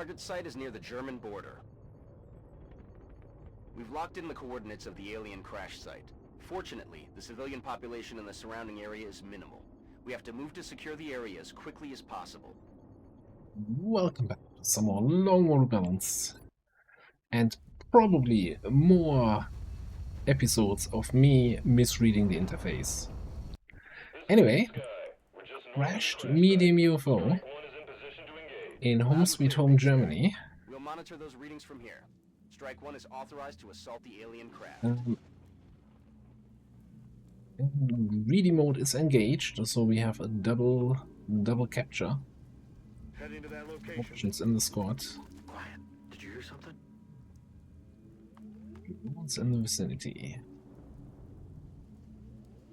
target site is near the German border. We've locked in the coordinates of the alien crash site. Fortunately, the civilian population in the surrounding area is minimal. We have to move to secure the area as quickly as possible. Welcome back to some more long Rebalanced. And probably more episodes of me misreading the interface. Anyway, crashed medium UFO in Home Sweet Home Germany. We'll monitor those readings from here. Strike 1 is authorized to assault the alien craft. Ready mode is engaged, so we have a double capture Heading to that location. options in the squad. Quiet. Did you hear something? What's in the vicinity?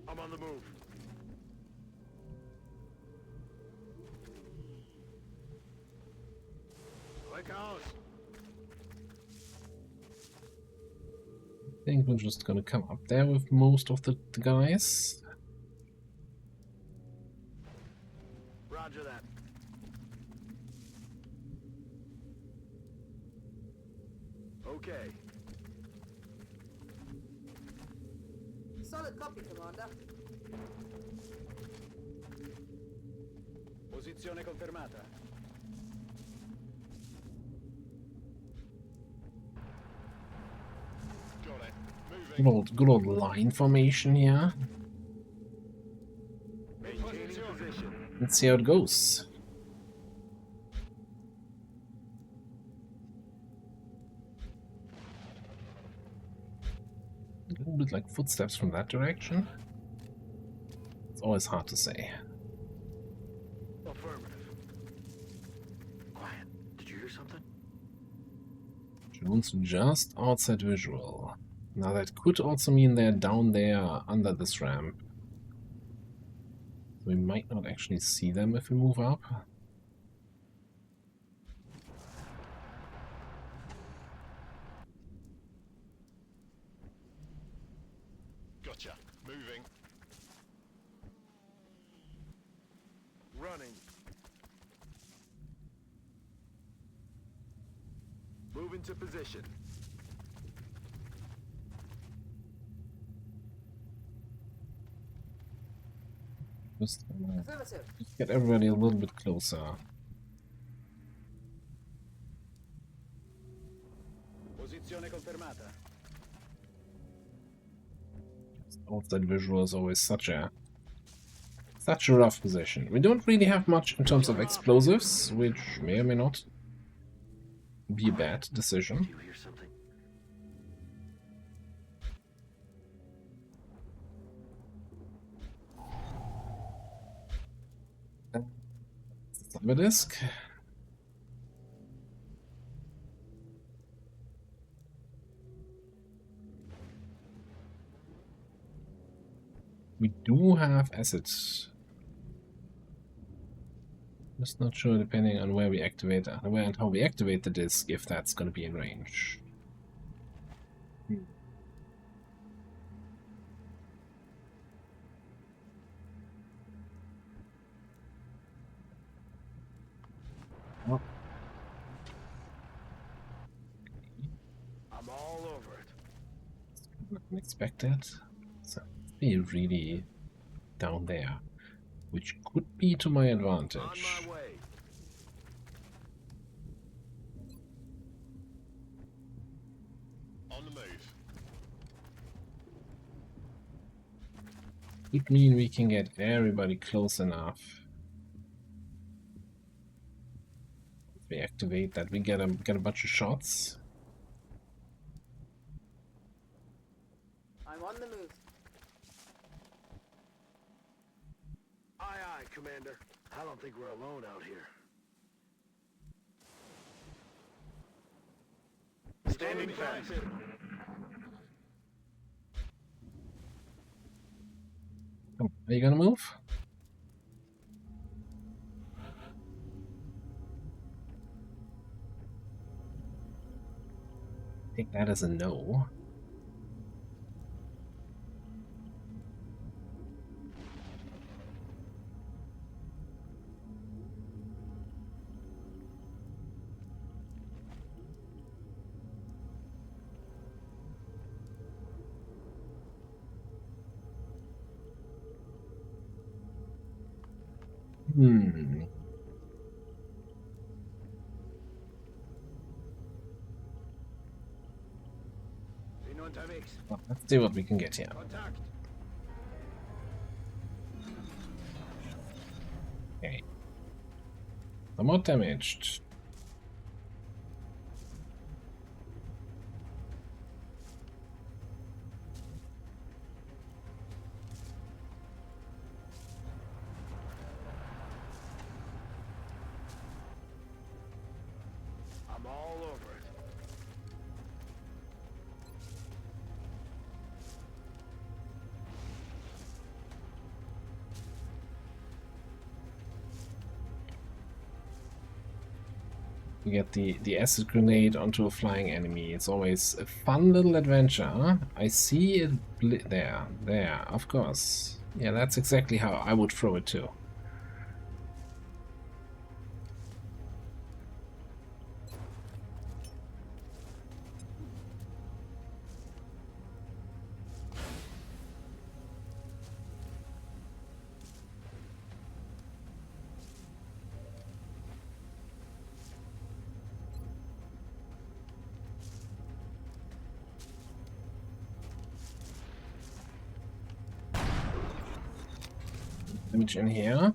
I'm on the move. Like house. I think we're just gonna come up there with most of the guys. Roger that. Okay. Solid copy, Commander. Posizione confermata. Got it. Moving. Good old line formation here. Maintaining position. Let's see how it goes. A little bit like footsteps from that direction. It's always hard to say. Affirmative. Quiet. Did you hear something? Drones just outside visual. Now that could also mean they're down there under this ramp. We might not actually see them if we move up. Gotcha. Moving. Running. Move into position. Just Affirmative. get everybody a little bit closer. Posizione confermata. Outside visual is always such a rough position. We don't really have much in terms of explosives, which may or may not be a bad decision. Do you hear something? Cyber disk. We do have assets. Just not sure, depending on where we activate where and how we activate the disk, if that's going to be in range. Oh. I'm all over it. Unexpected. So be really down there, which could be to my advantage. On my way. On the move. Could mean we can get everybody close enough. If we activate that, we get a bunch of shots. I'm on the move. Aye, aye, Commander. I don't think we're alone out here. Standing fast. Are you gonna move? Take that as a no. Hmm. Bin unterwegs. Well, let's see what we can get here. Kontakt. Okay. Somewhat damaged. I'm all over it. You get the acid grenade onto a flying enemy. It's always a fun little adventure, huh? I see it there, of course. Yeah, that's exactly how I would throw it too. Damage in here.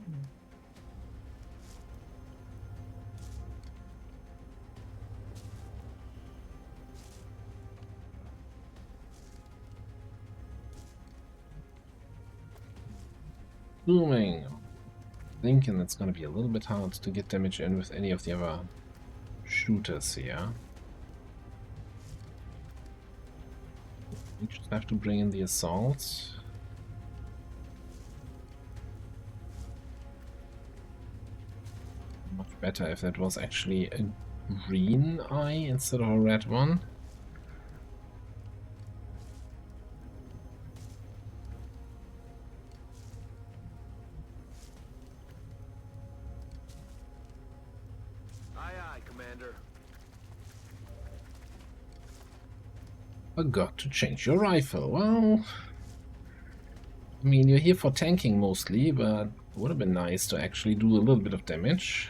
Zooming. Thinking it's gonna be a little bit hard to get damage in with any of the other shooters here. We just have to bring in the assault. Much better if that was actually a green eye instead of a red one. Aye, aye, Commander. Forgot to change your rifle. Well, I mean, you're here for tanking mostly, but it would have been nice to actually do a little bit of damage.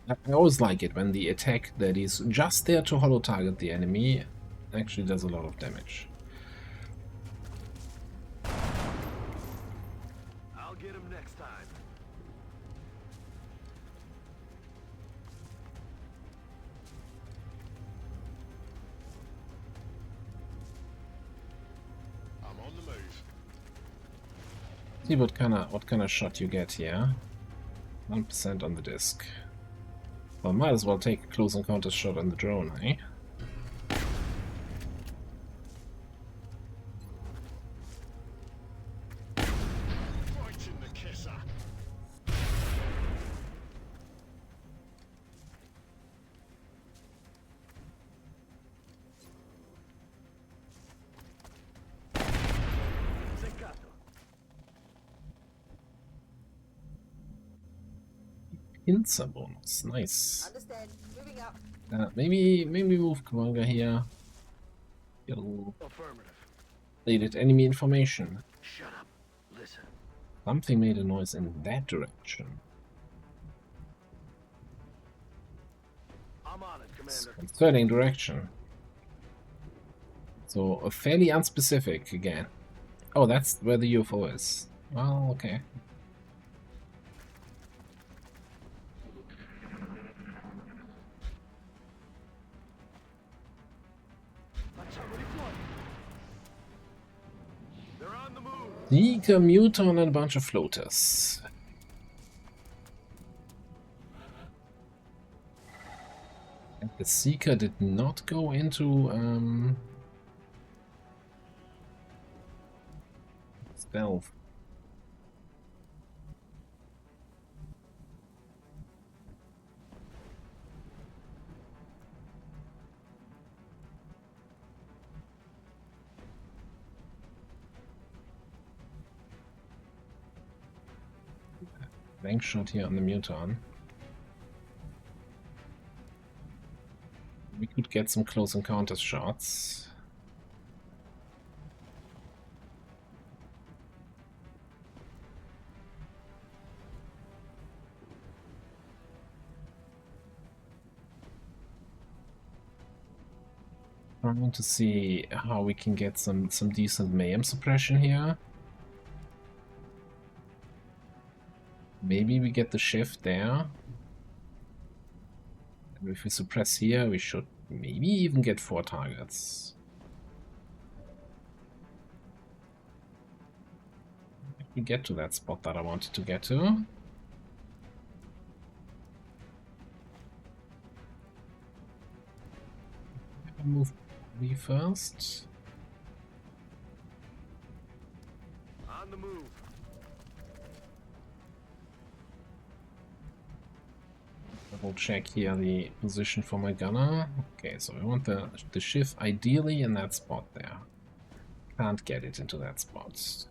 I always like it when the attack that is just there to holo target the enemy actually does a lot of damage. I'll get him next time. I'm on the move. See what kind of shot you get here. 1% on the disc. Well, might as well take a close encounter shot on the drone, eh? Right in the kisser. Seccato. Pincer bonus, nice. Understand. Moving up. Maybe move Commander here. Yo, Affirmative. needed enemy information. Shut up. Listen. Something made a noise in that direction. I'm on it, It's Commander. concerning direction. So fairly unspecific again. Oh, that's where the UFO is. Well, okay. Somebody flying. They're on the move. Seeker, Muton, and a bunch of floaters. And the Seeker did not go into stealth. Bank shot here on the Muton. We could get some close encounters shots. Trying to see how we can get some decent mayhem suppression here. Maybe we get the shift there. And if we suppress here, we should maybe even get 4 targets. If we get to that spot that I wanted to get to. Move me first. On the move. Double check here the position for my gunner. Okay, so we want the shift ideally in that spot there. Can't get it into that spot.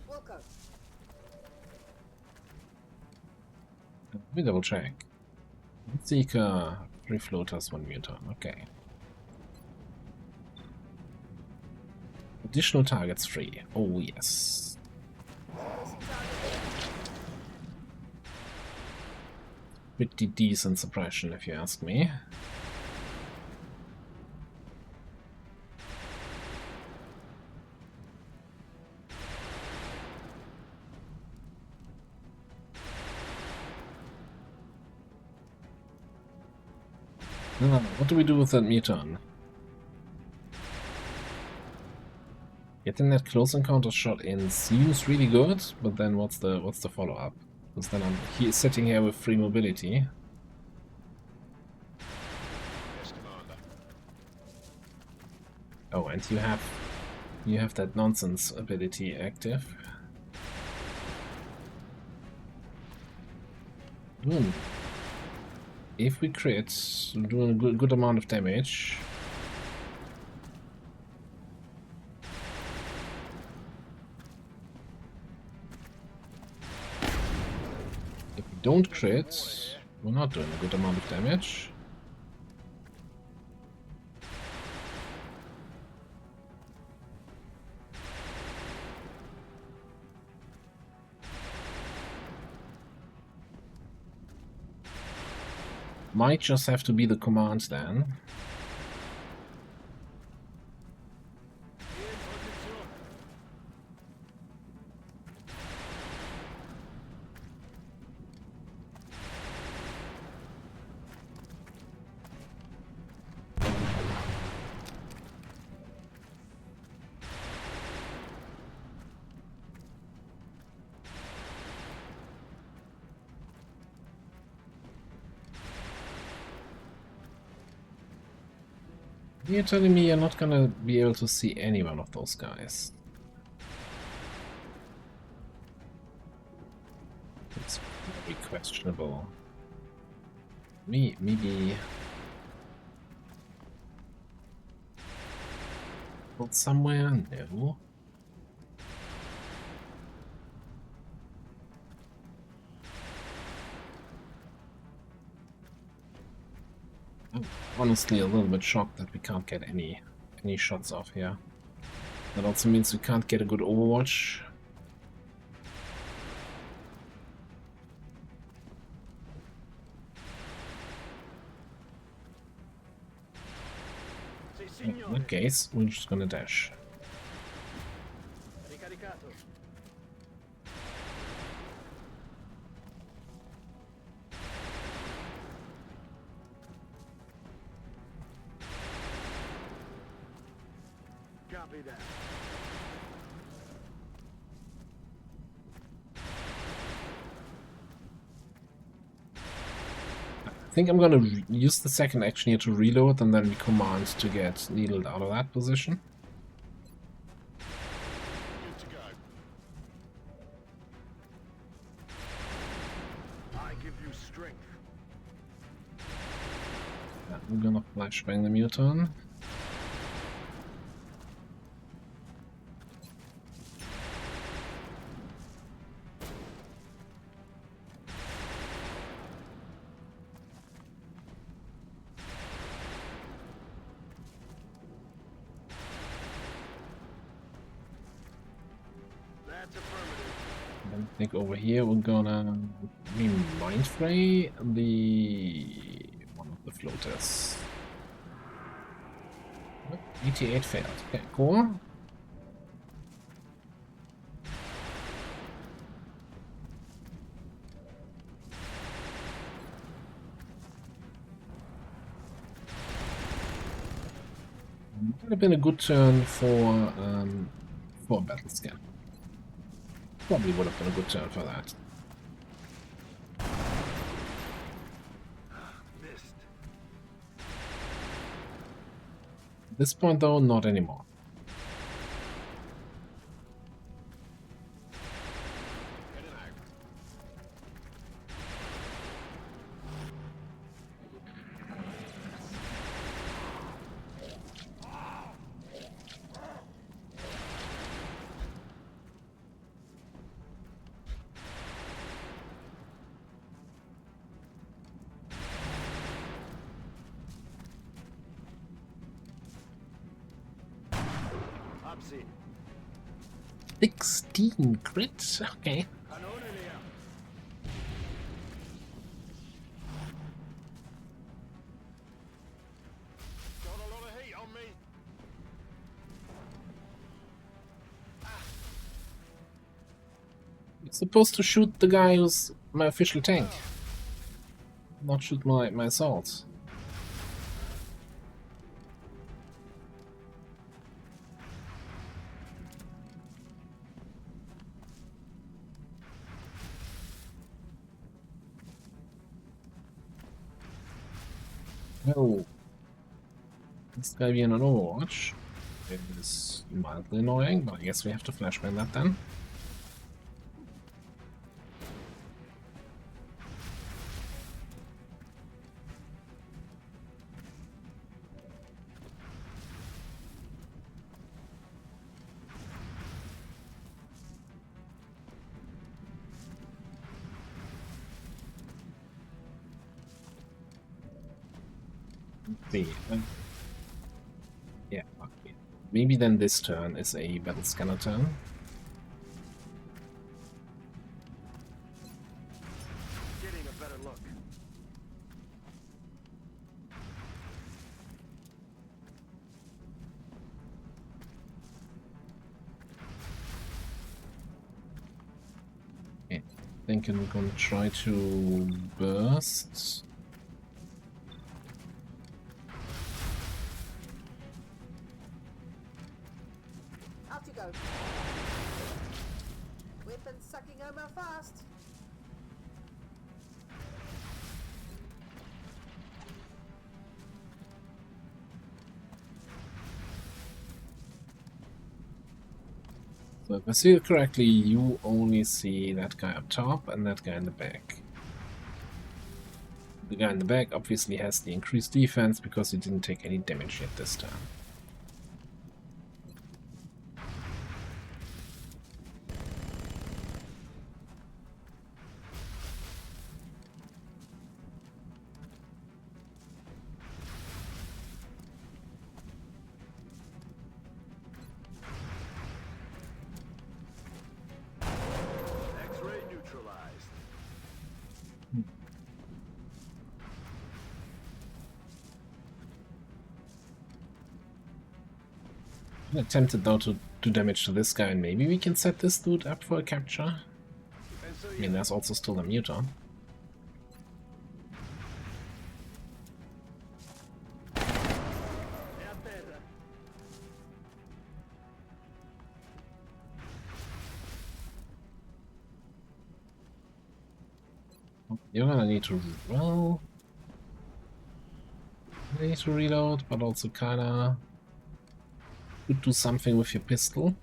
Welcome. Let me double check. Seeker, 3 floaters, 1 muton. Okay. Additional targets free. Oh yes. Pretty decent suppression if you ask me. What do we do with that muton? Getting that close encounter shot in seems really good, but then what's the follow-up? Because then he's sitting here with free mobility. Yes, Commander. Oh, and you have that nonsense ability active. If we crit, we're doing a good amount of damage. If we don't crit, we're not doing a good amount of damage. Might just have to be the command then. You're telling me you're not gonna be able to see any one of those guys? It's very questionable. Maybe... Hold somewhere? No. I'm honestly a little bit shocked that we can't get any shots off here. That also means we can't get a good overwatch. In that case, we're just gonna dash. Ricaricato. Copy that. I think I'm gonna use the second action here to reload and then we command to get needled out of that position. Good to go. I give you strength. Yeah, I'm gonna flashbang the muton. I think over here we're gonna mind fray the one of the floaters. Nope, 88 failed. Okay, cool. Would have been a good turn for a battle scan. Probably would have been a good turn for that. Missed. At this point, though, not anymore. I'm seeing. 16 crit? Okay. Kanone leer. Got a lot of heat on me. You're supposed to shoot the guy who's my official tank. Not shoot my assaults. Oh. This guy being an Overwatch is mildly annoying, but I guess we have to flashbang that then. See. Yeah, okay. Maybe then this turn is a battle scanner turn. Getting a better look. Okay. Thinking we're gonna try to burst. Out you go. Weapon sucking Omar fast. So if I see it correctly, you only see that guy up top and that guy in the back. The guy in the back obviously has the increased defense because he didn't take any damage yet this time. X-ray neutralized. I'm tempted though to do damage to this guy and maybe we can set this dude up for a capture. And so I mean, there's also still a mutant. You're gonna need to, well, you need to reload, but also kinda could do something with your pistol.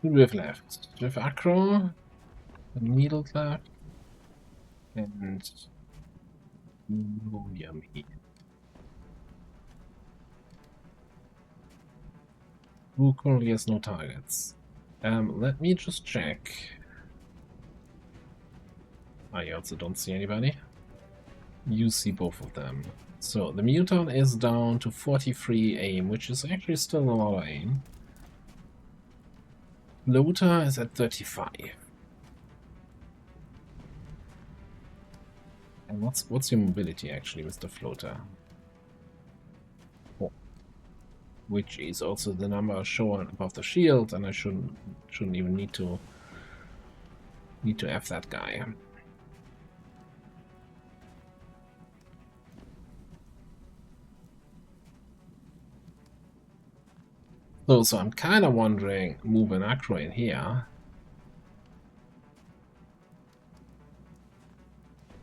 Who do we have left? We have Acro, Needle left, and oh, yummy. Who currently has no targets? Let me just check. I also don't see anybody. You see both of them. So the Muton is down to 43 aim, which is actually still a lot of aim. Floater is at 35. And what's your mobility actually, Mr. Floater? 4. Which is also the number shown above the shield, and I shouldn't even need to F that guy. So I'm kind of wondering, move an Acro in here,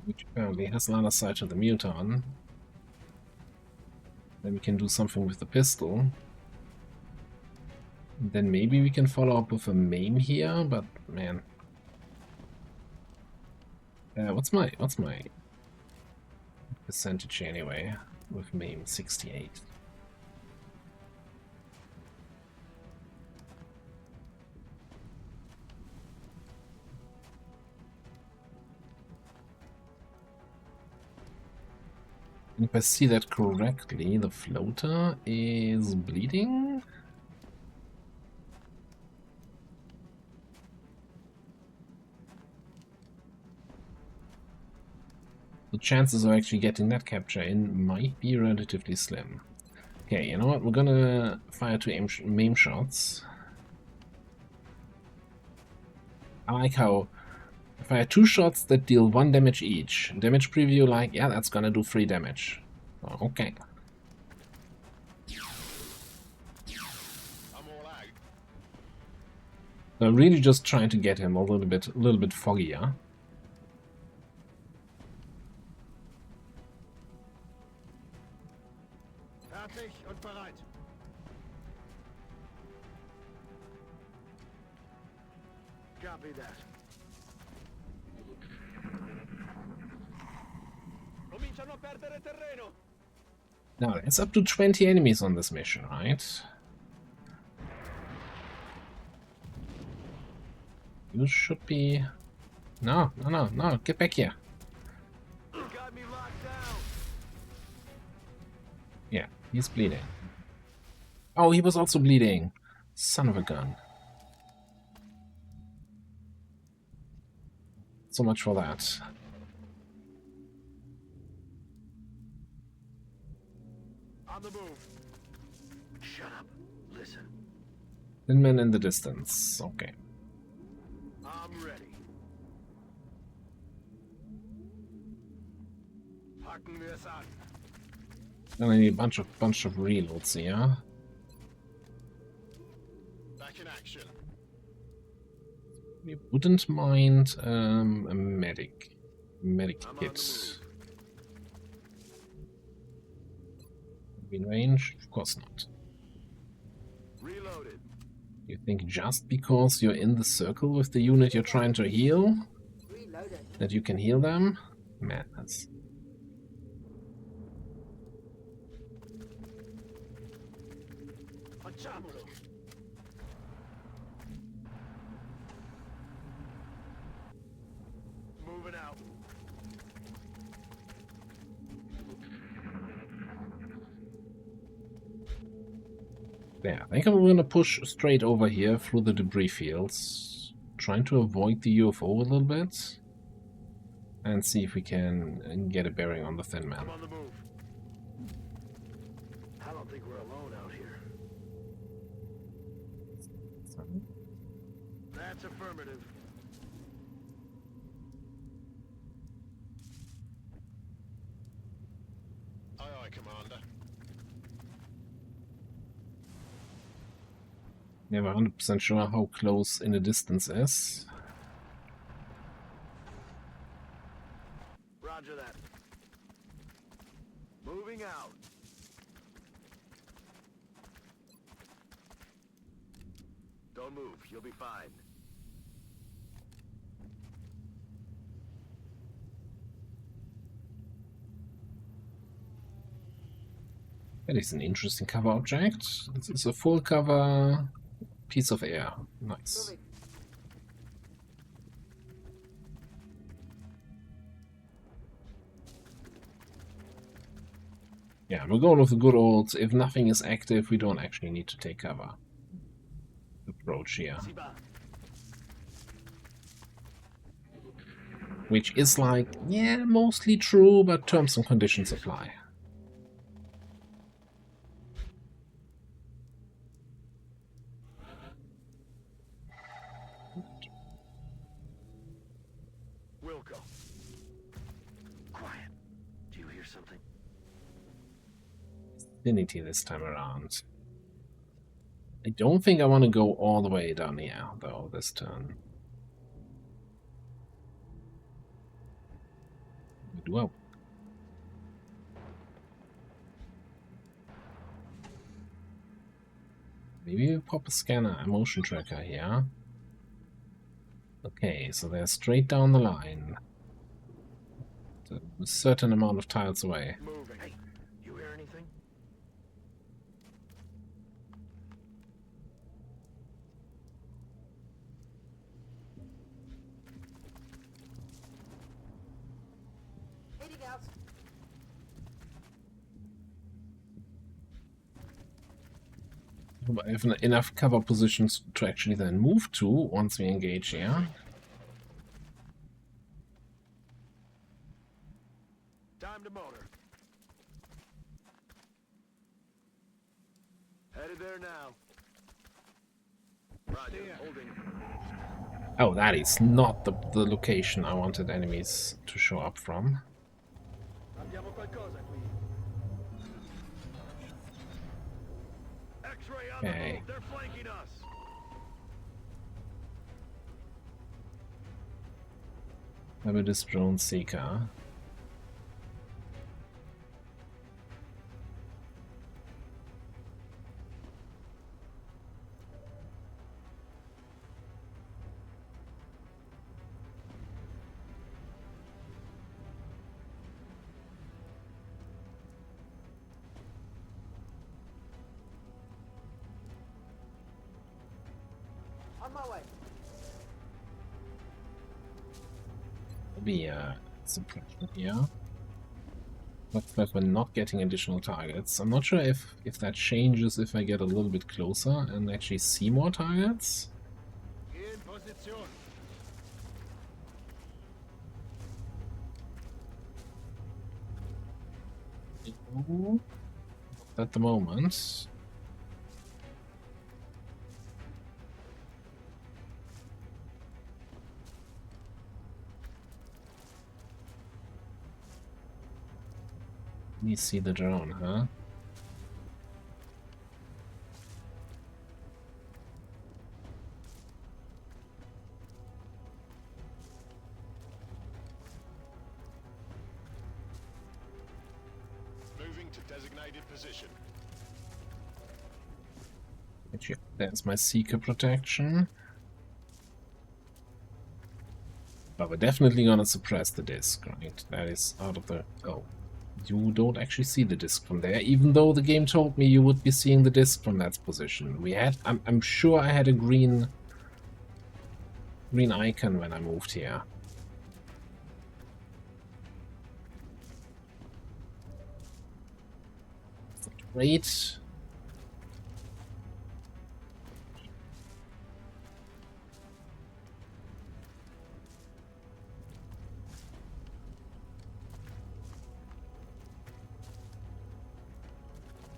which apparently has line of sight to the Muton. Then we can do something with the pistol. Then maybe we can follow up with a maim here, but man, what's my percentage anyway with maim? 68. If I see that correctly, the floater is bleeding. The chances of actually getting that capture in might be relatively slim. Okay, you know what? We're gonna fire 2 maim shots. I like how fire 2 shots that deal 1 damage each. Damage preview, like, yeah, that's gonna do 3 damage. Oh, okay. I'm really just trying to get him a little bit foggier. Fertig und bereit. Copy that. Now, it's up to 20 enemies on this mission, right? You should be... No, get back here. Got me locked down. Yeah, he's bleeding. Oh, he was also bleeding. Son of a gun. So much for that. On the move. Shut up. Listen. Thin man in the distance. Okay. I'm ready. Packen wir es an. Then I need a bunch of reloads here. Back in action. We wouldn't mind a medic kit. In range? Of course not. Reloaded. You think just because you're in the circle with the unit you're trying to heal, Reloaded. that you can heal them? Madness. Facciamolo. Moving out. Yeah, I think I'm gonna push straight over here through the debris fields, trying to avoid the UFO a little bit, and see if we can get a bearing on the Thin Man. I'm on the move. I don't think we're alone out here. That's affirmative. Aye, aye, Commander. Never 100% sure how close in the distance is. Roger that. Moving out. Don't Don't move. You'll be fine. That is an interesting cover object. This is a full cover piece of air. Nice. Moving. Yeah, we're going with the good old, if nothing is active, we don't actually need to take cover approach here. Which is like, yeah, mostly true, but terms and conditions apply. Wilco. Quiet. Do you hear something? Vicinity this time around. I don't think I want to go all the way down here, though, this turn. Do I? Maybe we pop a scanner, a motion tracker here. Okay, so they're straight down the line. A certain amount of tiles away. Moving. Hey, you hear anything? Heading out. I have enough cover positions to actually then move to once we engage here. Time to motor. Headed there now. Roger, holding. Oh, that is not the location I wanted enemies to show up from. Abbiamo qualcosa qui. X-ray on the Okay. move. They're flanking us. Maybe this drone seeker. On my way. Maybe suppression here. Looks like we're not getting additional targets. I'm not sure if that changes if I get a little bit closer and actually see more targets. In position. Not at the moment. You see the drone, huh? Moving to designated position. Actually, there's my seeker protection. But we're definitely gonna suppress the disc, right? That is out of the... Oh. You don't actually see the disc from there, even though the game told me you would be seeing the disc from that position. We had... I'm sure I had a green icon when I moved here. Great.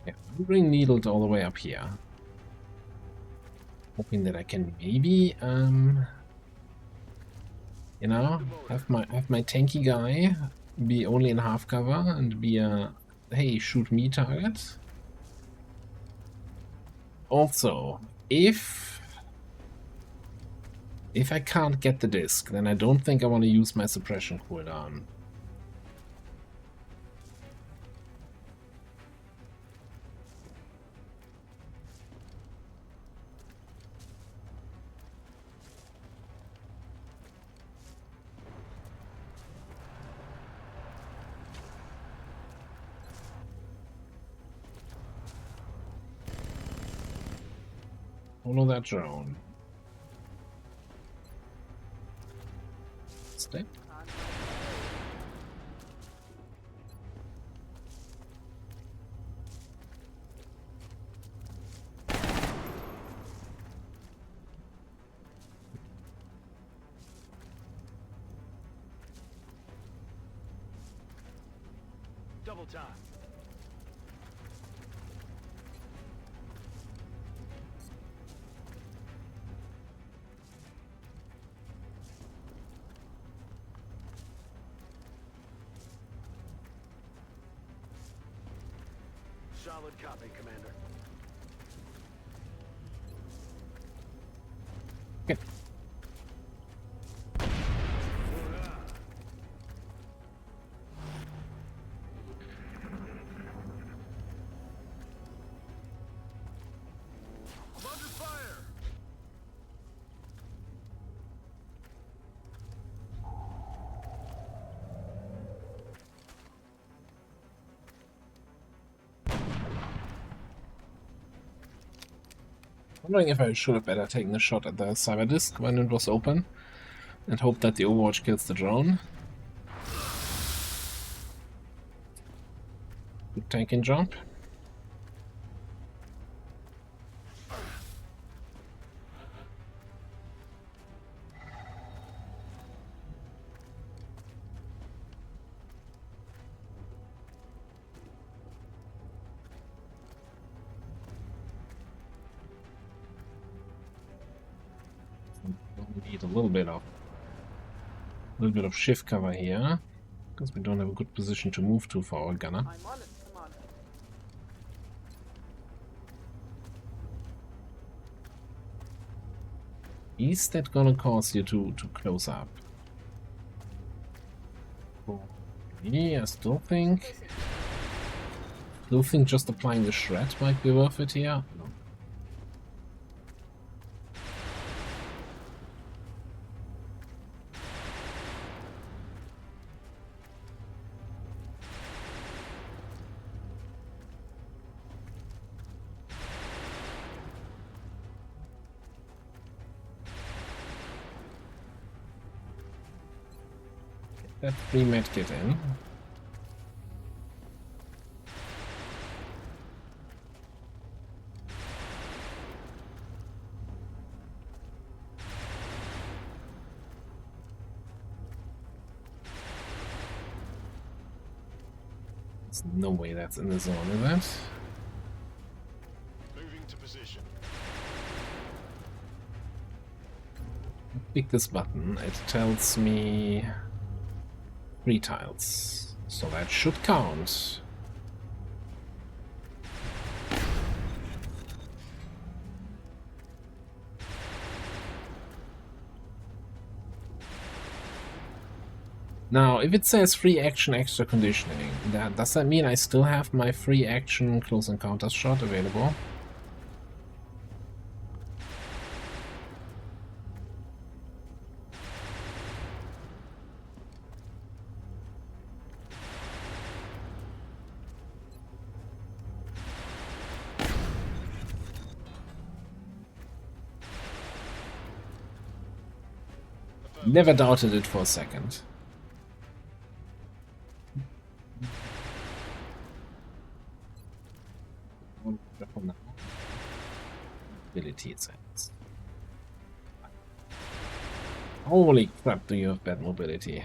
Yeah, I'm bring needled all the way up here. Hoping that I can maybe you know, have my tanky guy be only in half cover and be a hey, shoot me target. Also, if I can't get the disc, then I don't think I want to use my suppression cooldown. Follow that drone. Step. On Double time. Solid copy, Commander. Okay. I'm under fire! Wondering if I should have better taken a shot at the cyber disk when it was open and hope that the Overwatch kills the drone. Good tank and jump. We need a little bit of shift cover here, because we don't have a good position to move to for our gunner. I'm on it. I'm on it. Is that gonna cause you to close up? Yeah, I still think just applying the shred might be worth it here. No. That free med kit in. There's no way that's in the zone, is that? Moving to position. Click this button, it tells me 3 tiles, so that should count. Now, if it says free action extra conditioning, does that mean I still have my free action close encounters shot available? Never doubted it for a second. Ability sense. Holy crap, do you have bad mobility?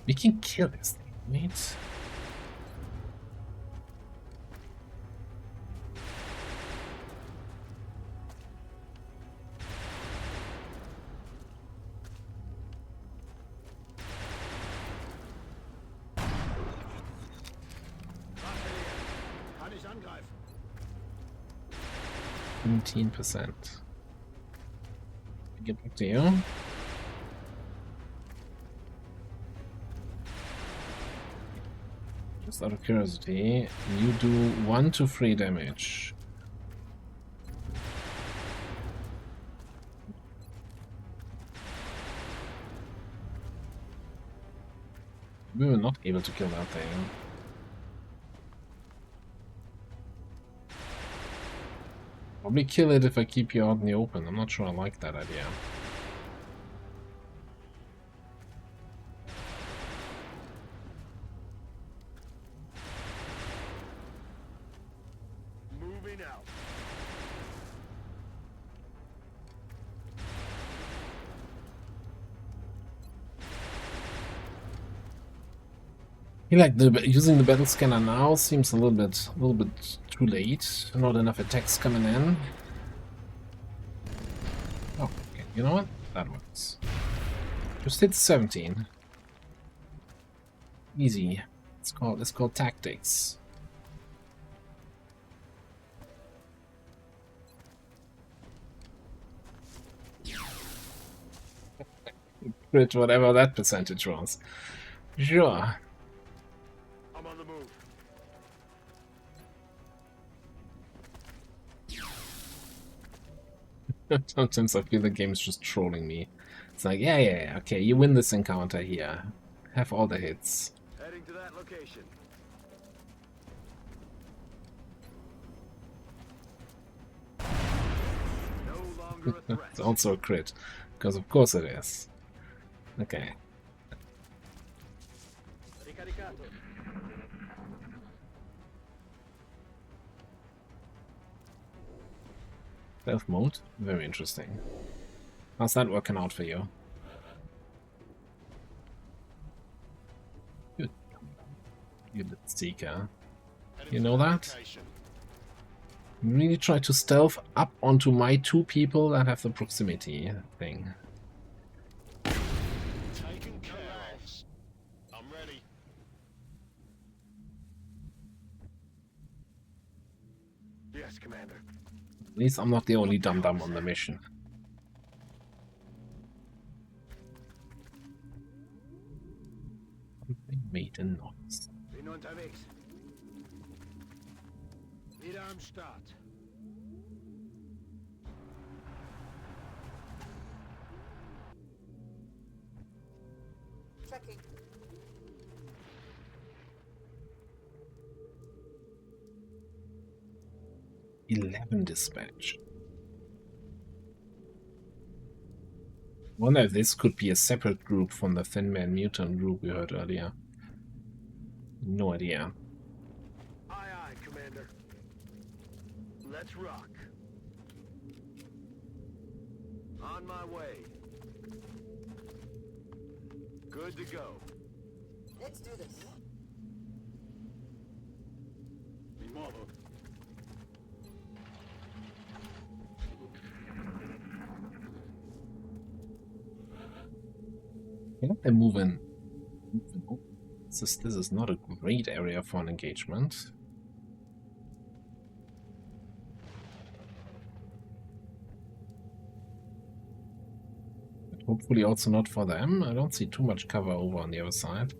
We can kill this thing, mate. Kann ich angreifen? 17%. Get back to you. Just out of curiosity, you do 1 to 3 damage. We were not able to kill that thing. Probably kill it if I keep you out in the open. I'm not sure I like that idea. Moving out. I feel like using the battle scanner now seems a little bit too late. Not enough attacks coming in. Oh, okay. You know what? That works. Just hit 17. Easy. It's called tactics. Crit whatever that percentage was. Sure. I'm on the move. Sometimes I feel the game's just trolling me. It's like, yeah, okay, you win this encounter here. Have all the hits. Heading to that location. No longer a threat. It's also a crit. Because of course it is. Okay. Ricaricato. Stealth mode? Very interesting. How's that working out for you? Good. You little seeker. You know that? Really try to stealth up onto my two people that have the proximity thing. Taken care of. I'm ready. Yes, Commander. At least I'm not the only dum-dum on the mission. Something made a noise. Bin unterwegs. Wieder am Start. Checking. "11 dispatch. Wonder if this could be a separate group from the Thin Man Mutant group we heard earlier. No idea. Aye, Commander. Let's rock. On my way. Good to go. Let's do this. Ni modo. I think they're moving. This is not a great area for an engagement. But hopefully also not for them. I don't see too much cover over on the other side.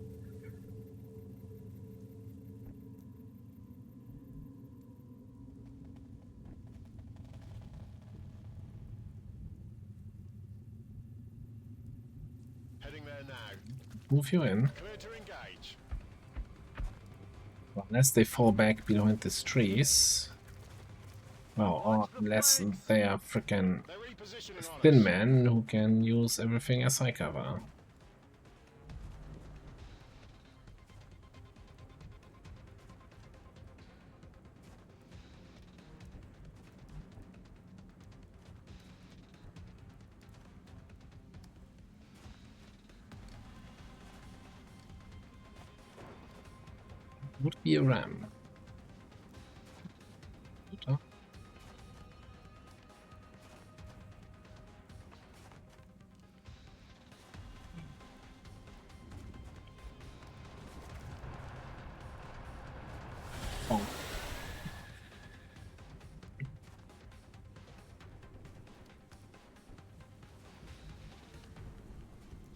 Heading there now. Move you in. Clear to engage. Unless they fall back behind these trees. Well, or unless they are frickin' They're repositioning on thin us. men who can use everything as high cover. Would be a ram. Oder? Oh.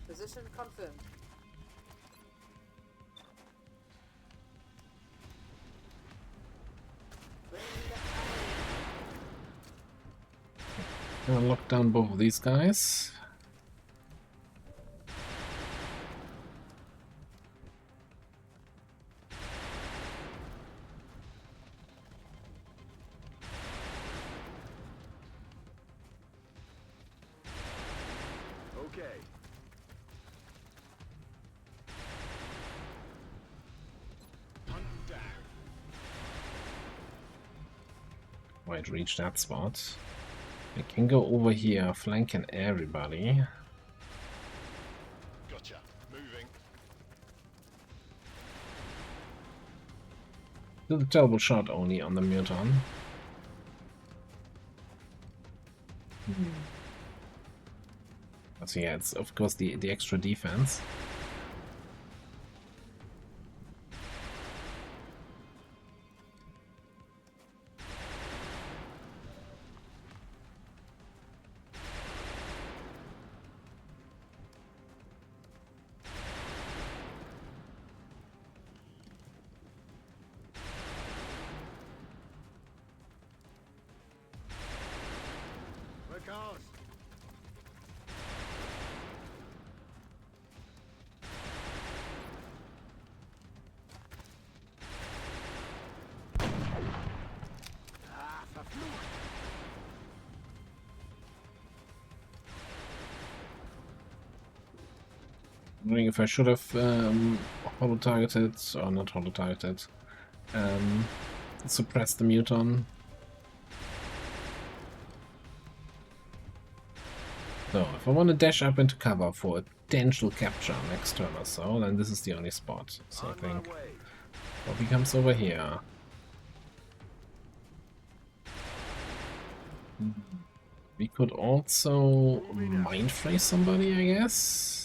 Position confirmed. Bring the Gonna lock down both of these guys. okay. Hunt down. Might reach that spot. I can go over here, flanking everybody. Gotcha. Moving. Do the terrible shot only on the muton. So yeah, it's of course the extra defense. Recast. Ah, verflucht. Wondering if I should have holo targeted or not holo targeted. Suppress the muton. So if I want to dash up into cover for a potential capture next turn or so, then this is the only spot. So I On my think way. Bobby comes over here. We could also mind phrase somebody, I guess.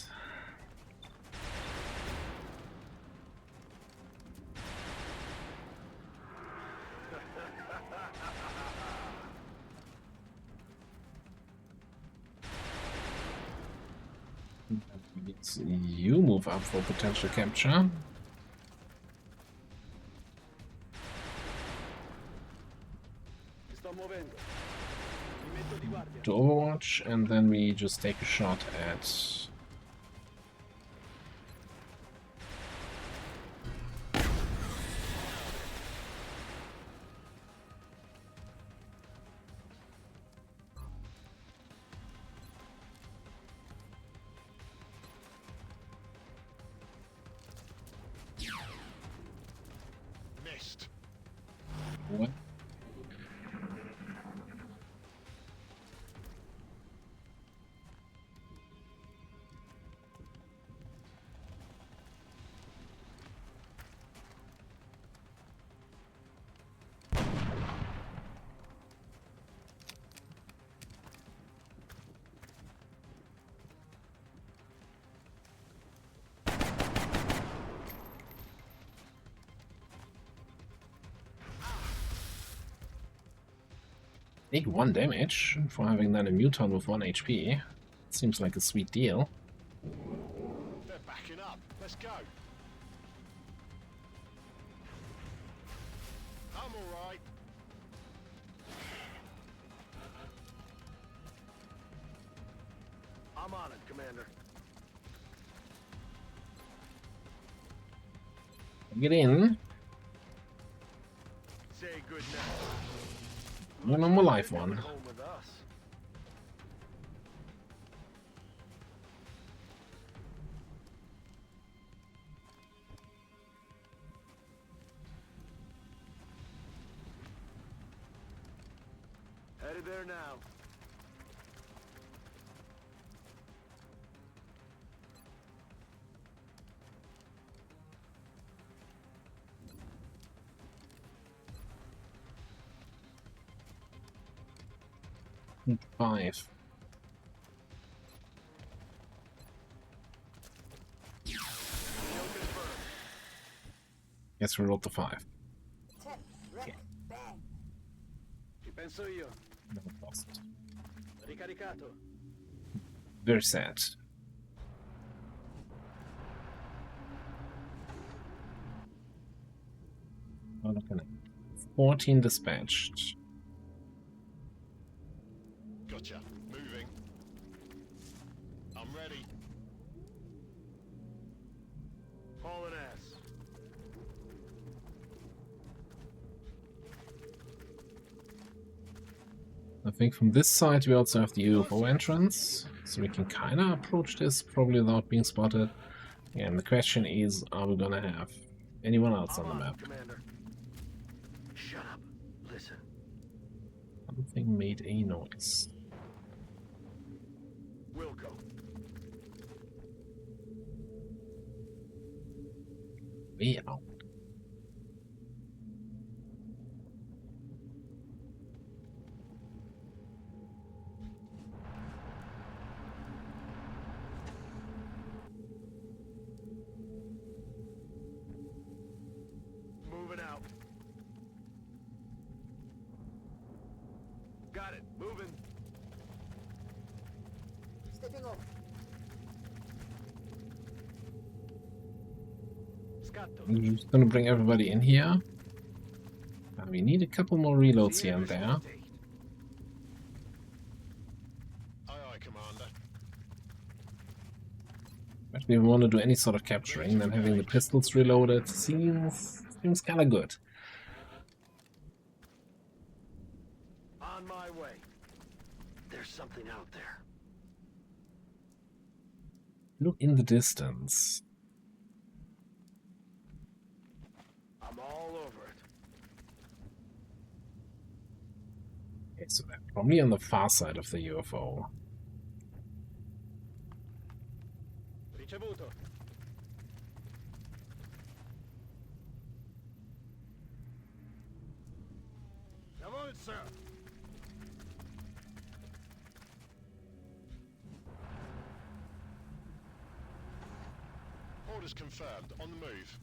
You move up for potential capture. Sto muovendo. Mi metto di guardia. To Overwatch, and then we just take a shot at Missed. what? Take 1 damage for having done a muton with 1 HP. Seems like a sweet deal. They're backing up. Let's go. I'm all right. I'm on it, Commander. Get in. Say good night. One on my life one. Home with us. Headed there now. Five. Guess we rolled the 5. 10. Wreck. Bang. Ci penso io. No, lost. Ricaricato. Very sad. Oh, look at it. 14 dispatched. Gotcha. Moving. I'm ready. Hauling ass. I think from this side we also have the UFO entrance, so we can kind of approach this probably without being spotted. And the question is, are we gonna have anyone else on the map? Commander. Shut up. Listen. Something made a noise. We'll go. Way out. Moving out. Got it. Moving. Stepping off. Scatto. I'm just gonna bring everybody in here. We need a couple more reloads here and there. Aye, aye, Commander. But if we want to do any sort of capturing, then having the pistols reloaded seems kind of good. On my way. There's something out there. Look in the distance. I'm all over it. Okay, so they're probably on the far side of the UFO. Ricevuto. Jawohl, sir. Orders confirmed. On the move.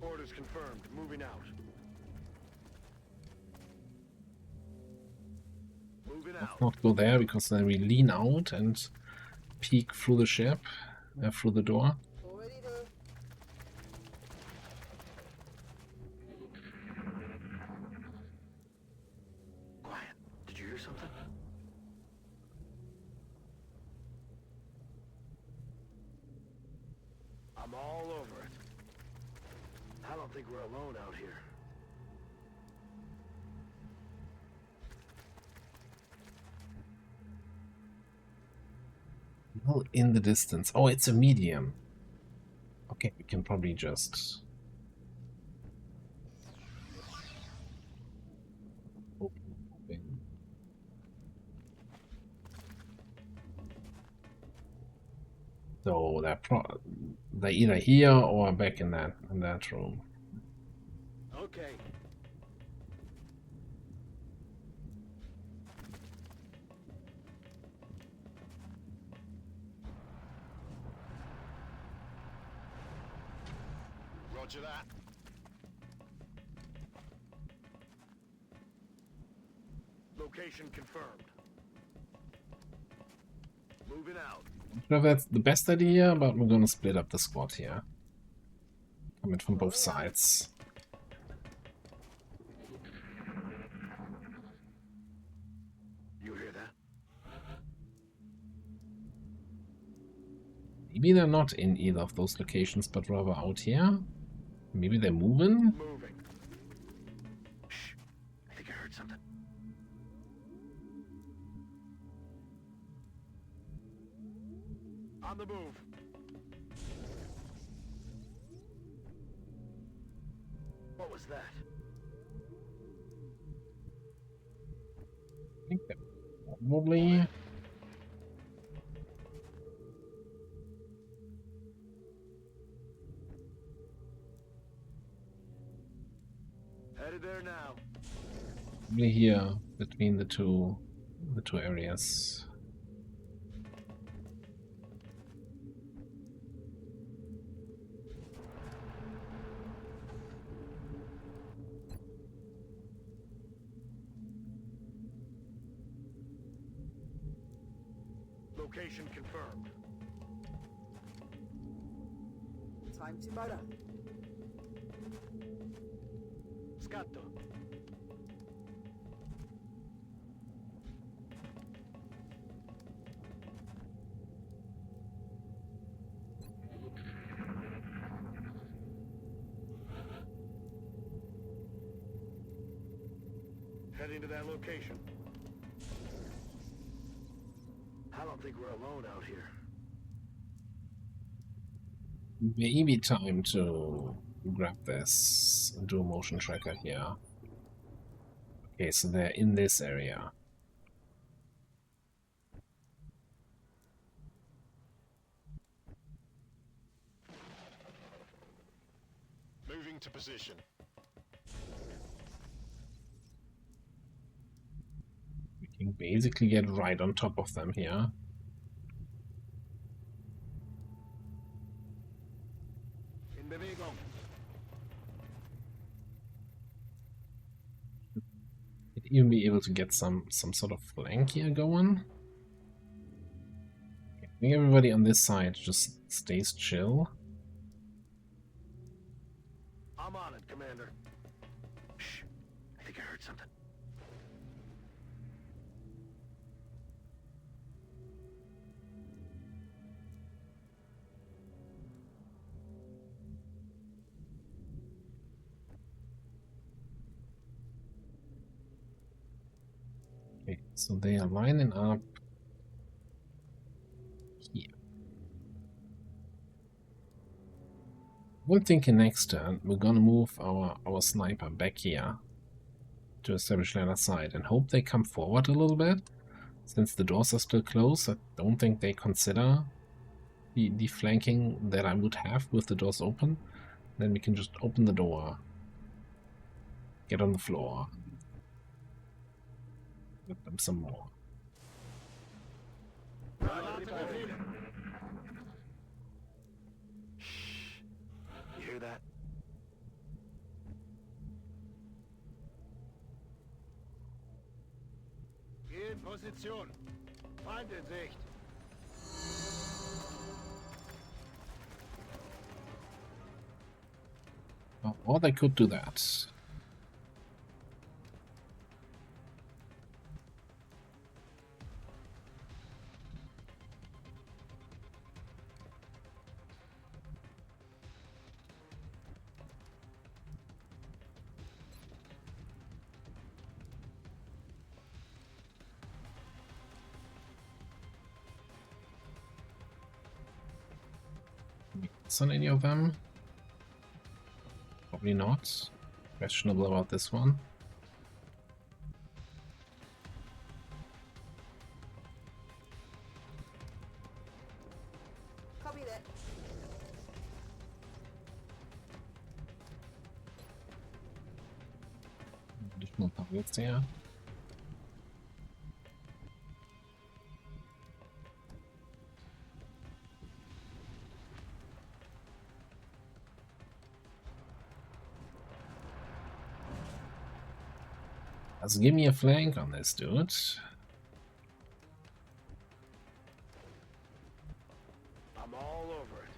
Orders confirmed. Moving out. Moving Let's out. not go there because then we lean out and peek through the ship, through the door. Already there. Quiet. Did you hear something? I'm all over it. I don't think we're alone out here. Well, in the distance. Oh, it's a medium. Okay, we can probably just open. So they're either here or back in that room. Okay. Roger that. Location confirmed. Moving out. I don't know if that's the best idea, but we're gonna split up the squad here. Coming from both sides. You hear that? Maybe they're not in either of those locations, but rather out here. Maybe they're moving? Moving. Shh. I think I heard something. On the move. What was that? I think they're probably... Headed there now. probably here between the two areas. Location confirmed. Time to motor. Scatto. Heading to that location. I don't think we're alone out here. Maybe time to grab this and do a motion tracker here. Okay, so they're in this area. Moving to position. We can basically get right on top of them here. In Bewegung. Might even be able to get some sort of flank here going. I think everybody on this side just stays chill. I'm on it, Commander. Shh. I think I heard something. Okay, so they are lining up here. I'm thinking next turn we're gonna move our sniper back here to establish the other side and hope they come forward a little bit. Since the doors are still closed, I don't think they consider the flanking that I would have with the doors open. Then we can just open the door, get on the floor, get them some more. Shh. You hear that? In Position. Feind in Sicht. Or they could do that. On any of them? Probably not. Questionable about this one. Copy that. Additional targets here. Let's give me a flank on this dude. I'm all over it.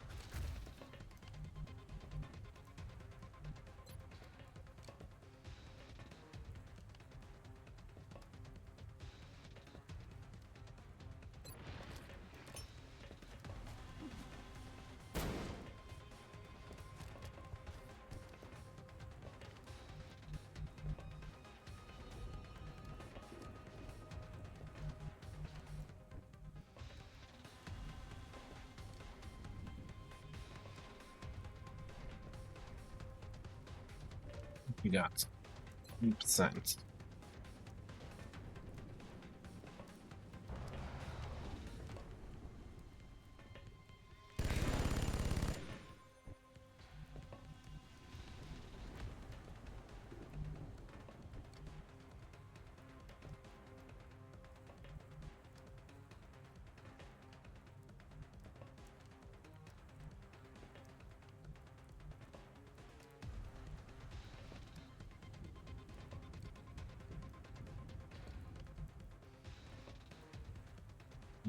We got 3%.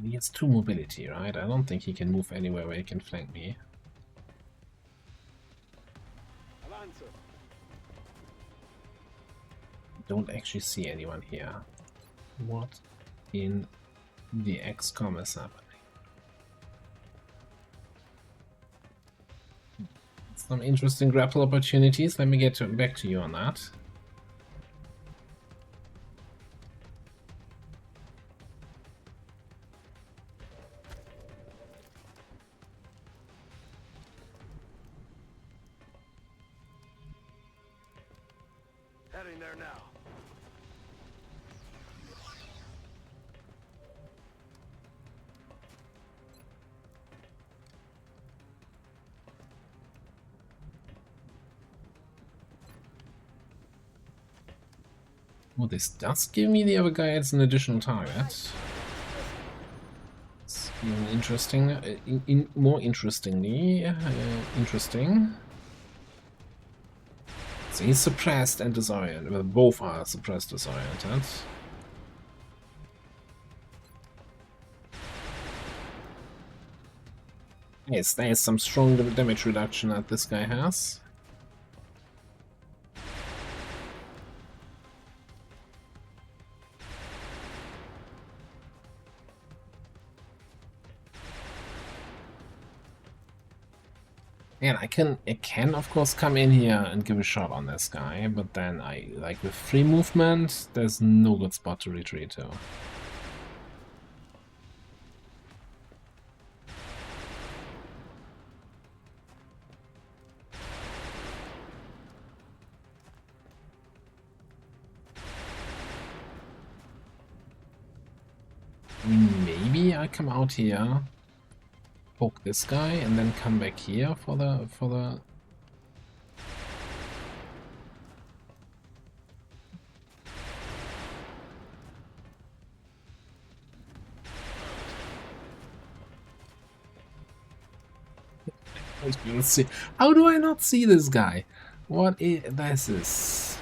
He has 2 mobility, right? I don't think he can move anywhere where he can flank me. Avanza. Don't actually see anyone here. What in the XCOM is happening? Some interesting grapple opportunities. Let me get back to you on that. Heading there now. Oh, this does give me the other guy as an additional target. It's even interesting. More interestingly, interesting. So he's suppressed and disoriented. Well, both are suppressed, disoriented. Yes, there is some strong damage reduction that this guy has. And I can of course come in here and give a shot on this guy, but then like with free movement, there's no good spot to retreat to. Maybe I come out here, poke this guy, and then come back here for the. Let's see. How do I not see this guy? What is this?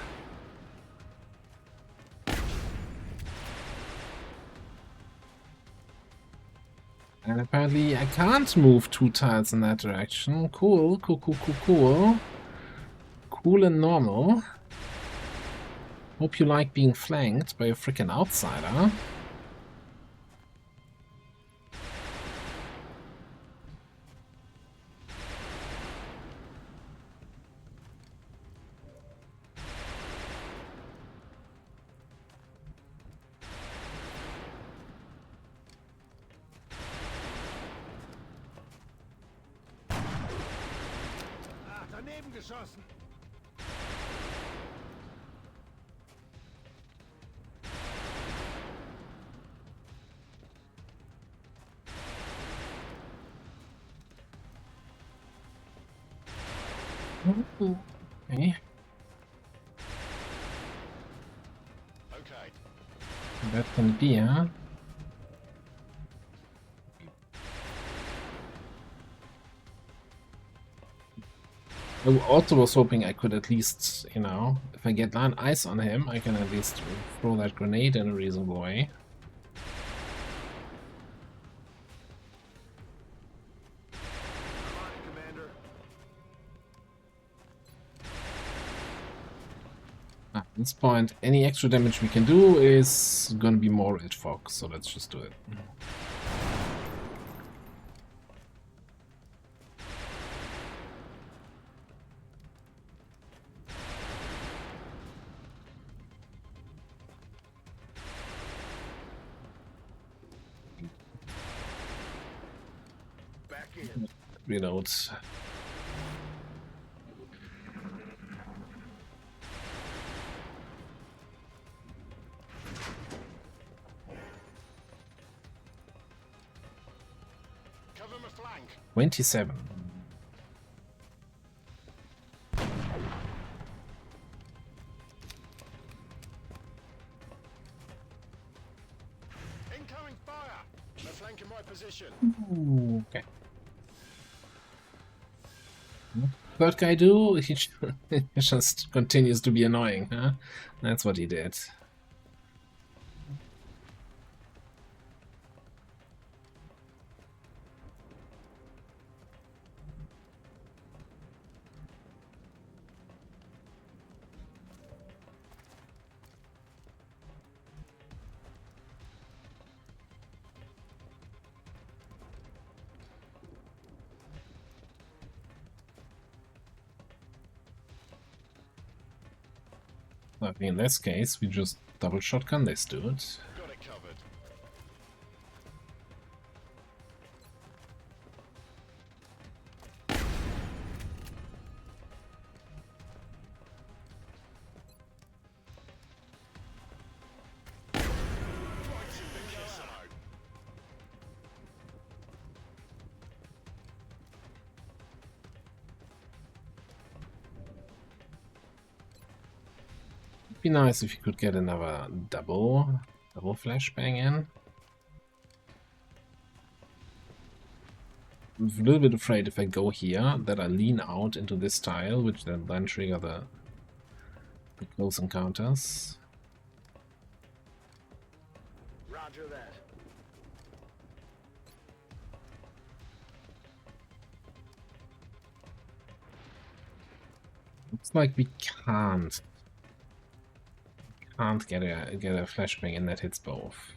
And apparently I can't move 2 tiles in that direction. Cool, cool, cool, cool, cool. Cool and normal. Hope you like being flanked by a freaking outsider. Daneben geschossen. Okay. Okay. That can be, huh? I also was hoping I could at least, you know, if I get line eyes on him, I can at least throw that grenade in a reasonable way. Commander. At this point, any extra damage we can do is gonna be more red fog, so let's just do it. Back in. Reload. Cover my flank. 27. Incoming fire. My flank in my position. Ooh, okay. What guy do? He just continues to be annoying, huh? That's what he did. I think in this case, we just double shotgun this dude. Got it covered. Be nice if you could get another double flashbang in. I'm a little bit afraid if I go here that I lean out into this tile, which then trigger the close encounters. Roger that. Looks like we can't get a flashbang in that hits both.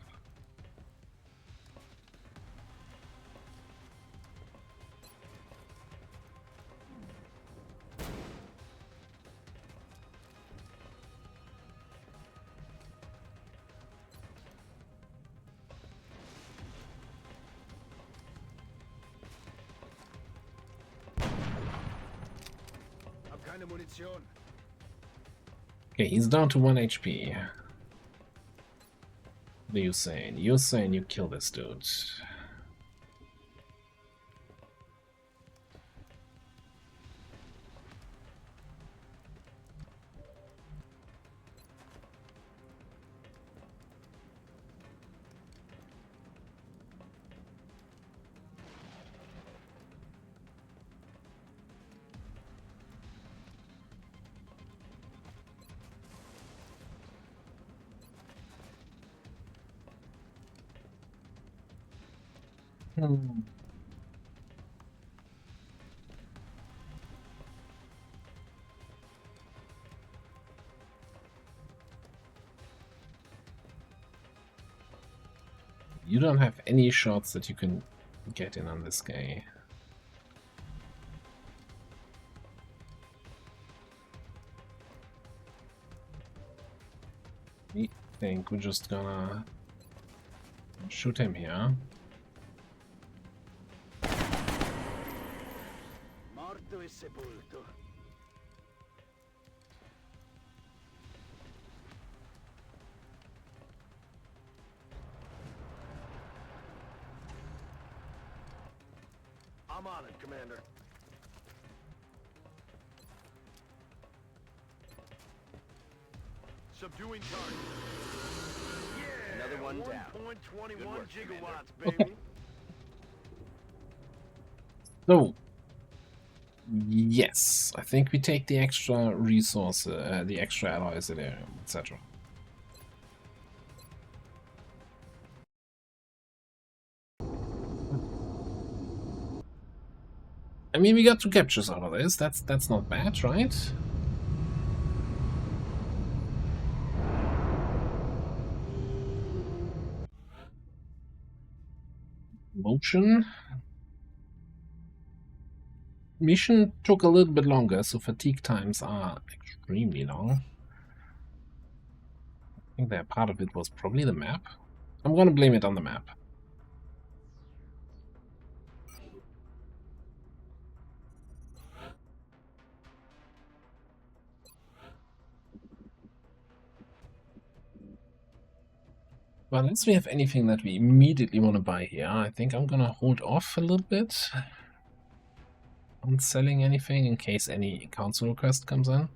Hab keine Munition. Okay, he's down to 1 HP. What are you saying? You're saying you kill this dude. You don't have any shots that you can get in on this guy. I think we're just gonna shoot him here. Morto e sepolto. I'm on it, Commander. Subduing target. Yeah, Another one down. 1.21 Good work, gigawatts, baby. So, yes, I think we take the extra resource, the extra alloys there, etc. I mean, we got 2 captures out of this. That's not bad, right? Motion. Mission took a little bit longer, so fatigue times are extremely long. I think that part of it was probably the map. I'm gonna blame it on the map. Well, unless we have anything that we immediately want to buy here, I think I'm gonna hold off a little bit on selling anything in case any council request comes in.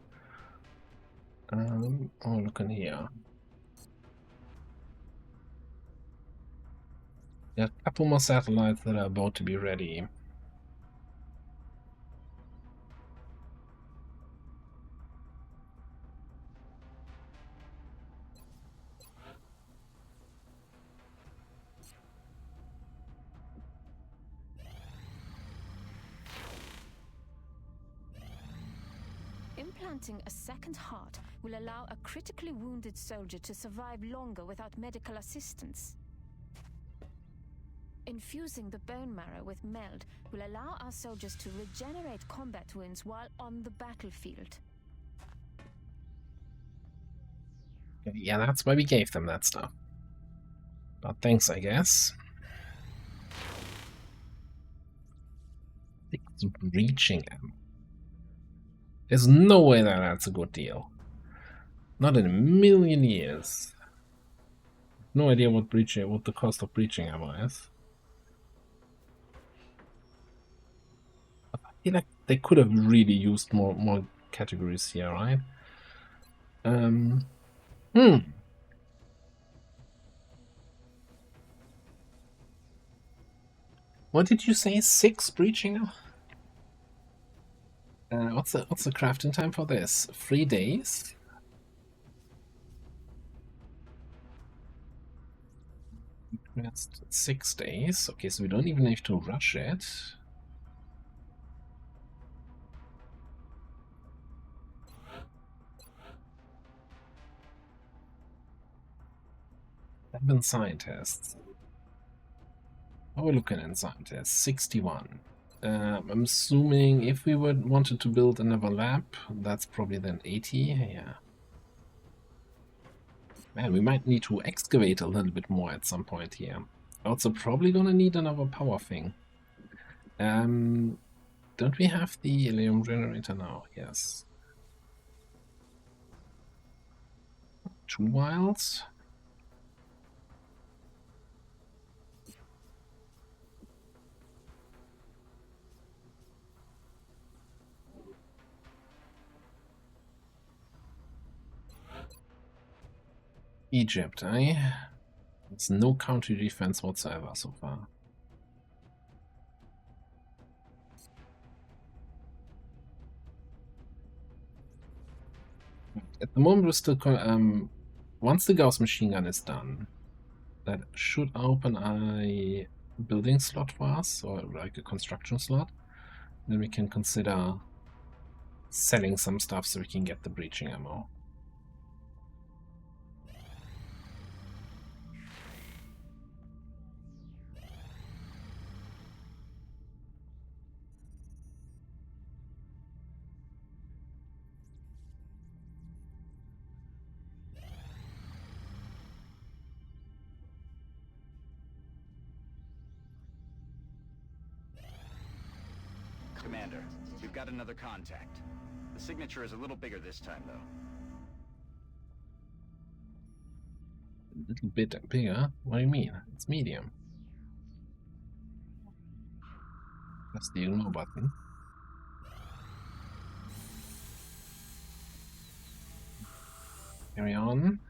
Oh, look in here. There are a couple more satellites that are about to be ready. Implanting a second heart will allow a critically wounded soldier to survive longer without medical assistance. Infusing the bone marrow with meld will allow our soldiers to regenerate combat wounds while on the battlefield. Yeah, that's why we gave them that stuff. But thanks, I guess. It's breaching ammo. There's no way that that's a good deal. Not in a million years. No idea what the cost of breaching ammo is. I feel like they could have really used more categories here, right? Hmm. What did you say? 6 breaching? What's the crafting time for this? 3 days? That's 6 days. Okay, so we don't even have to rush it. Seven scientists. How are we looking at scientists? 61. I'm assuming if we wanted to build another lab, that's probably then 80. Yeah. Man, we might need to excavate a little bit more at some point here. Also, probably gonna need another power thing. Don't we have the helium generator now? Yes. 2 vials. Egypt, eh? There's no counter defense whatsoever so far. At the moment, we're still once the Gauss machine gun is done, that should open a building slot for us, or like a construction slot. Then we can consider selling some stuff so we can get the breaching ammo. Commander, we've got another contact. The signature is a little bigger this time, though. A little bit bigger? What do you mean? It's medium. Press the ignore button. Carry on.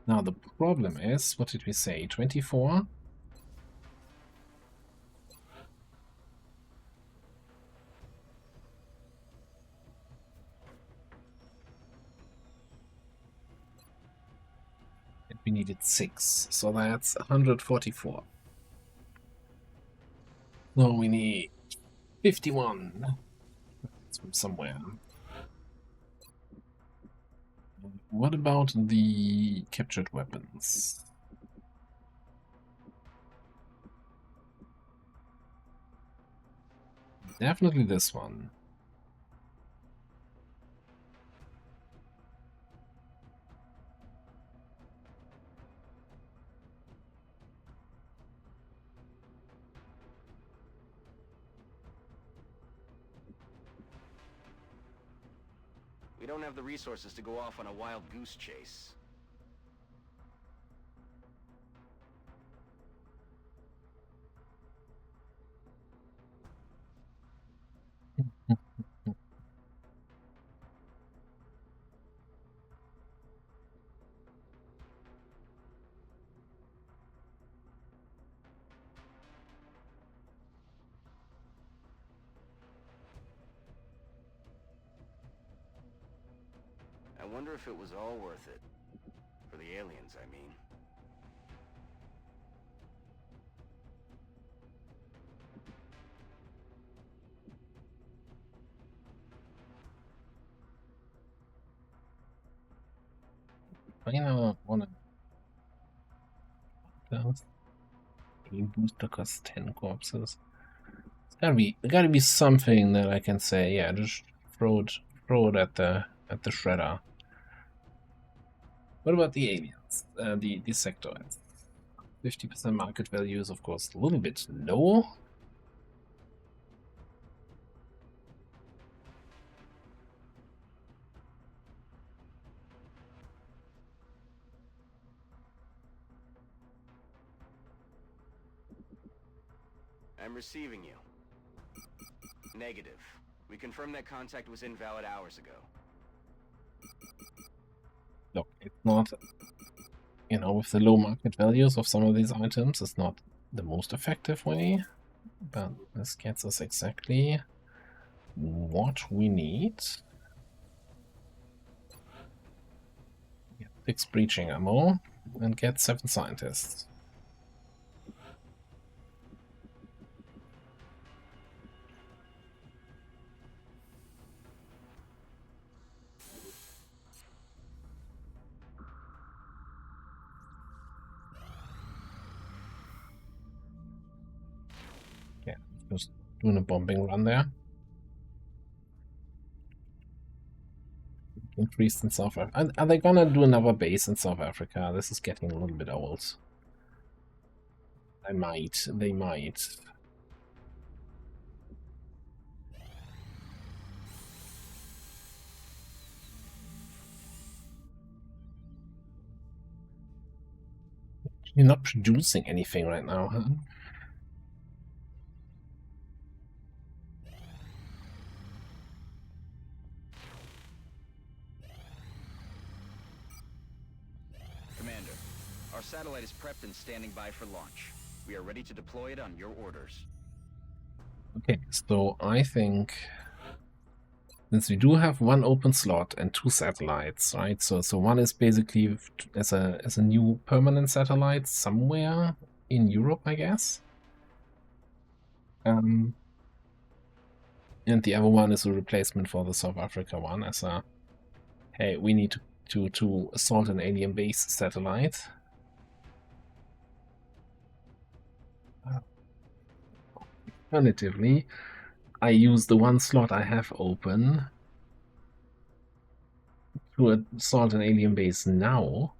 Now the problem is, what did we say? 24? And we needed 6, so that's 144. No, we need 51. It's from somewhere. What about the captured weapons? Definitely this one. We don't have the resources to go off on a wild goose chase. I wonder if it was all worth it. For the aliens, I mean. I don't wanna. Green booster costs 10 corpses. It's gotta be something that I can say, yeah, just throw it at the shredder. What about the aliens? The sectoids. 50% market value is of course a little bit low. I'm receiving you. Negative. We confirmed that contact was invalid hours ago. Look, it's not, you know, with the low market values of some of these items, it's not the most effective way, but this gets us exactly what we need. Get 6 breaching ammo and get 7 scientists. Yeah, just doing a bombing run there. Increased in South Africa. Are they gonna do another base in South Africa? This is getting a little bit old. They might. You're not producing anything right now, huh? Commander, our satellite is prepped and standing by for launch. We are ready to deploy it on your orders. Okay, so I think since we do have 1 open slot and 2 satellites, right? So one is basically as a new permanent satellite somewhere in Europe, I guess. And the other one is a replacement for the South Africa one as a, hey, we need to assault an alien base satellite. Alternatively, I use the 1 slot I have open to assault an alien base now.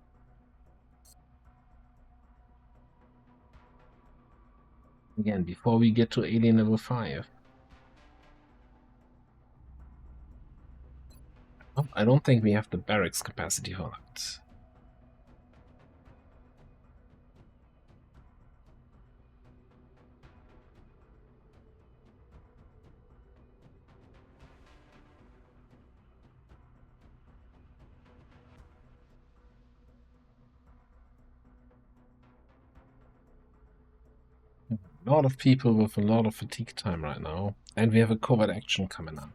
Again, before we get to alien level 5. I don't think we have the barracks capacity for that. A lot of people with a lot of fatigue time right now, and we have a covert action coming up.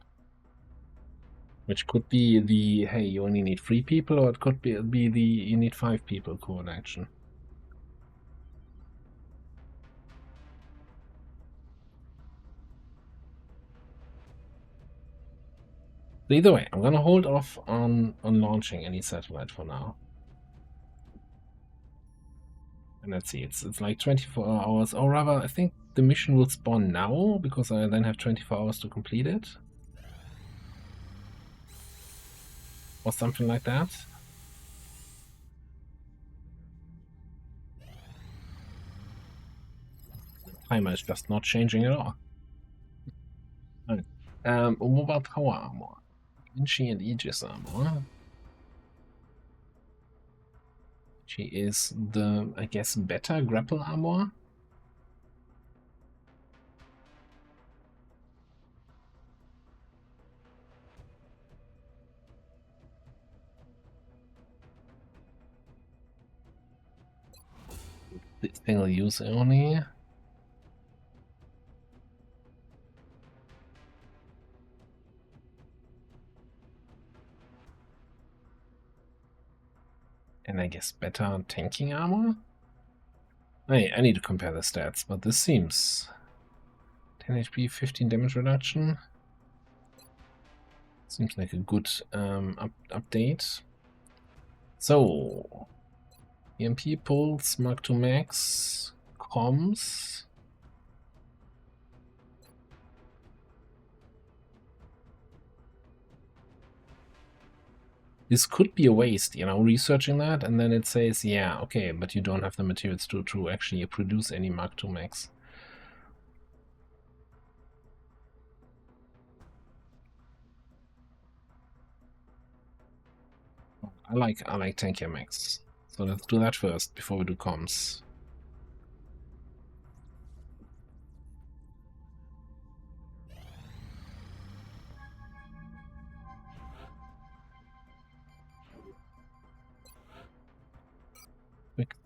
Which could be the, hey, you only need 3 people, or it could be the, you need 5 people covert action. Either way, I'm gonna hold off on launching any satellite for now. And let's see, it's like 24 hours, or rather, I think the mission will spawn now, because I then have 24 hours to complete it. Or something like that. Timer is just not changing at all. Right. What about power armor? Vinci and Aegis armor. She is the, I guess, better grapple armor. Single use only. And I guess better tanking armor? I need to compare the stats, but this seems 10 HP, 15 damage reduction. Seems like a good update. So, EMP pulse, Mark II Max, comms. This could be a waste, you know, researching that, and then it says, yeah, okay, but you don't have the materials to actually produce any Mark II Max. I like Tankier Max. So let's do that first before we do comms.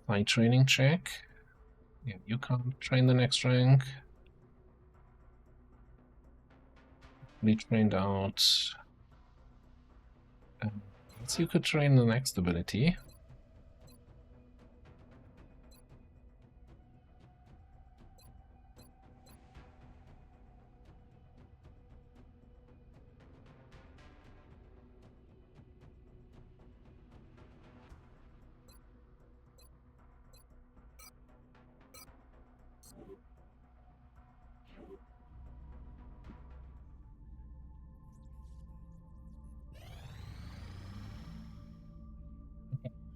Flight training check. Yeah, you can't train the next rank. Fully trained out. So you could train the next ability.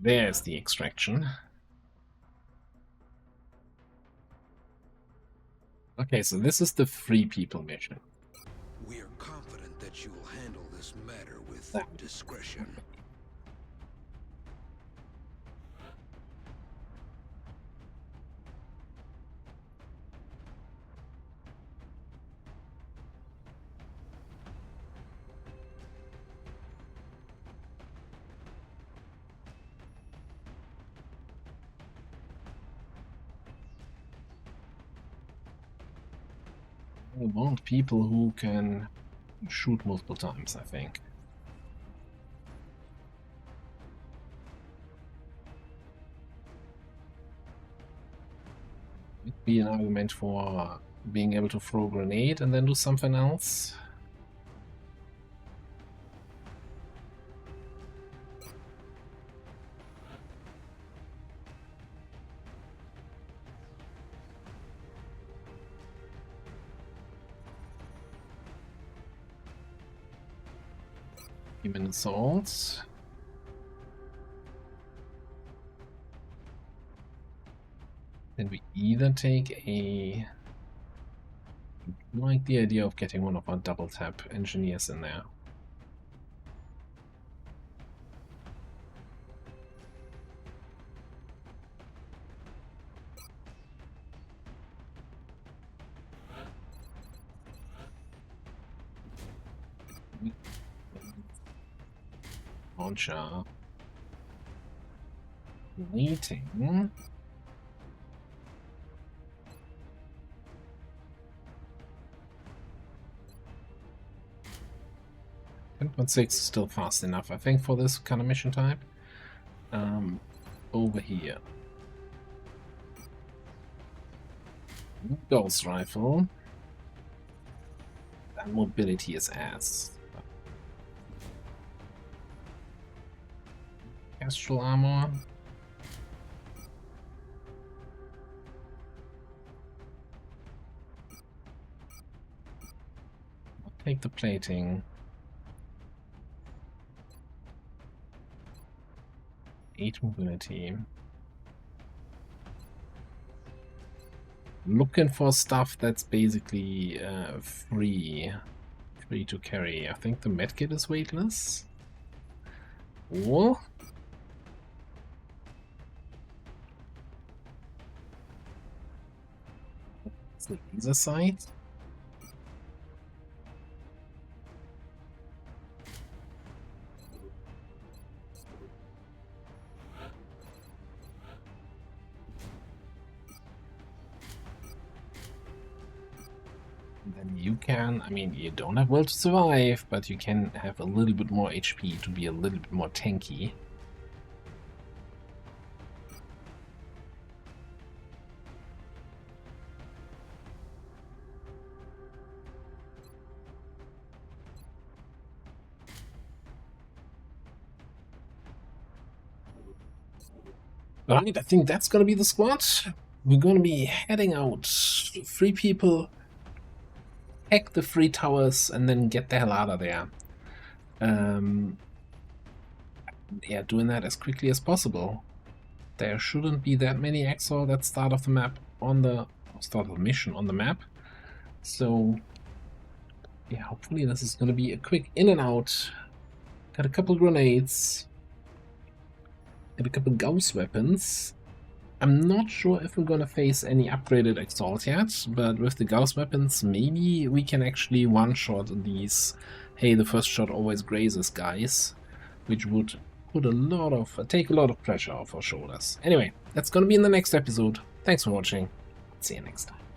There's the extraction. Okay, so this is the free people mission. We are confident that you will handle this matter with discretion. We want people who can shoot multiple times, I think. It'd be an argument for being able to throw a grenade and then do something else. Human assaults. Then we either take a... I like the idea of getting one of our double tap engineers in there. Launcher. Waiting. .6 is still fast enough, I think, for this kind of mission type. Over here. Ghost rifle. That mobility is ass. Astral armor. I'll take the plating. 8 mobility. Looking for stuff that's basically free to carry. I think the medkit is weightless. Or it's the laser sight. Then you can, I mean, you don't have will to survive, but you can have a little bit more HP to be a little bit more tanky. Alright, I think that's gonna be the squad. We're gonna be heading out. 3 people. Hack the 3 towers and then get the hell out of there. Yeah, doing that as quickly as possible. There shouldn't be that many exo at start of the map on the start of the mission on the map. So yeah, hopefully this is gonna be a quick in and out. Got a couple grenades and a couple gauss weapons. I'm not sure if we're gonna face any upgraded exalt yet, but with the Gauss weapons, maybe we can actually one-shot these, hey, the first shot always grazes guys, which would take a lot of pressure off our shoulders. Anyway, that's gonna be in the next episode. Thanks for watching. See you next time.